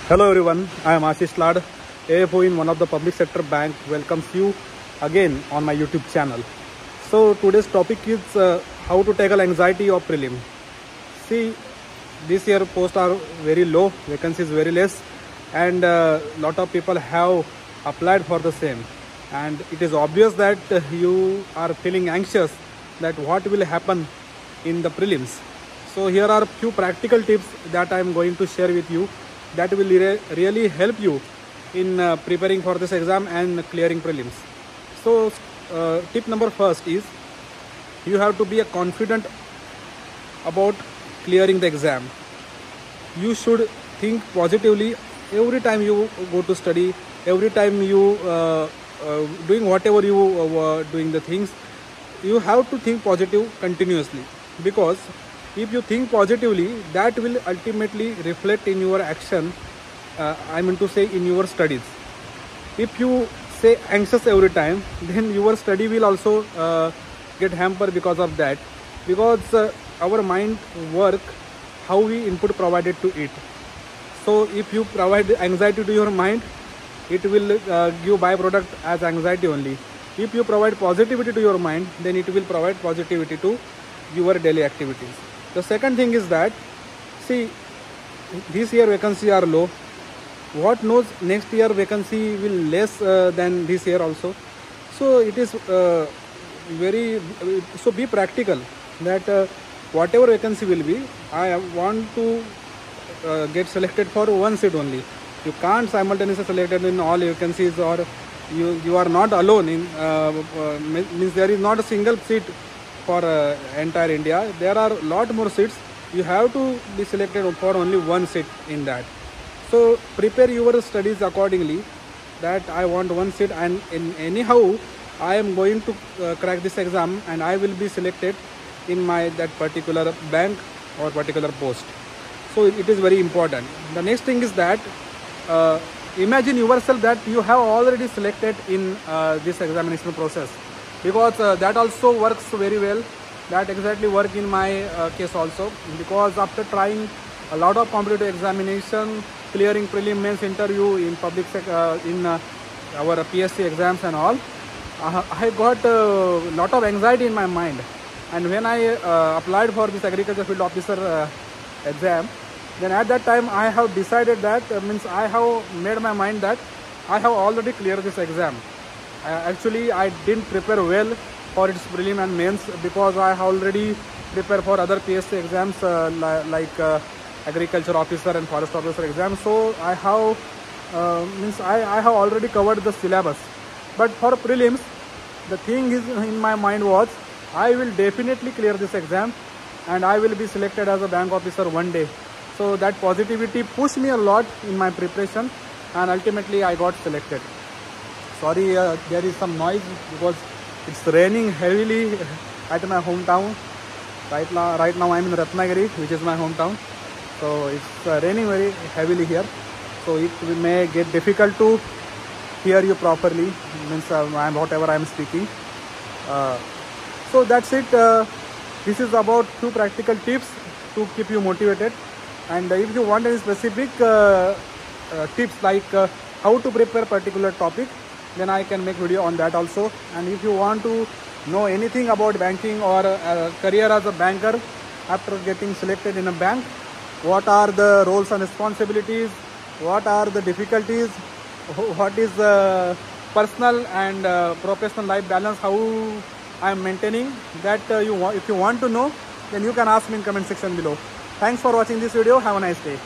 Hello everyone, I am Ashish Lad, AFO in one of the public sector bank welcomes you again on my YouTube channel. So today's topic is how to tackle anxiety of prelim. See, this year posts are very low, vacancies very less, and lot of people have applied for the same. And it is obvious that you are feeling anxious that what will happen in the prelims. So here are a few practical tips that I am going to share with you that will really help you in preparing for this exam and clearing prelims. So tip number first is you have to be confident about clearing the exam. You should think positively every time you go to study, every time you doing whatever you doing the things. You have to think positive continuously, because if you think positively, that will ultimately reflect in your action. I mean to say in your studies. If you say anxious every time, then your study will also get hampered because of that. Because our mind work how we input provided to it. So if you provide anxiety to your mind, it will give byproduct as anxiety only. If you provide positivity to your mind, then it will provide positivity to your daily activities. The second thing is that, see, this year vacancy are low. What knows, next year vacancy will less than this year also. So it is so be practical that whatever vacancy will be, I want to get selected for one seat only. You can't simultaneously selected in all vacancies, or you are not alone in means there is not a single seat for entire India. There are a lot more seats. You have to be selected for only one seat in that. So prepare your studies accordingly, that I want one seat, and anyhow I am going to crack this exam and I will be selected in that particular bank or particular post. So it is very important. The next thing is that imagine yourself that you have already selected in this examination process, because that also works very well. That exactly work in my case also, because after trying a lot of competitive examination, clearing prelim, mains, interview in public in our PSC exams and all, I got a lot of anxiety in my mind. And when I applied for this agriculture field officer exam, then at that time I have decided that means I have made my mind that I have already cleared this exam. Actually, I didn't prepare well for its prelim and mains, because I have already prepared for other PSC exams like agriculture officer and forest officer exams. So I have I have already covered the syllabus. But for prelims, the thing is in my mind was I will definitely clear this exam and I will be selected as a bank officer one day. So that positivity pushed me a lot in my preparation, and ultimately I got selected. Sorry, there is some noise because it's raining heavily at my hometown. Right now I'm in Ratnagiri, which is my hometown. So it's raining very heavily here. So it may get difficult to hear you properly, means whatever I'm speaking. So that's it. This is about few practical tips to keep you motivated. And if you want any specific tips like how to prepare particular topic, then I can make video on that also. And if you want to know anything about banking or career as a banker after getting selected in a bank, what are the roles and responsibilities, what are the difficulties, what is the personal and professional life balance, how I am maintaining that, if you want to know, then you can ask me in comment section below. Thanks for watching this video. Have a nice day.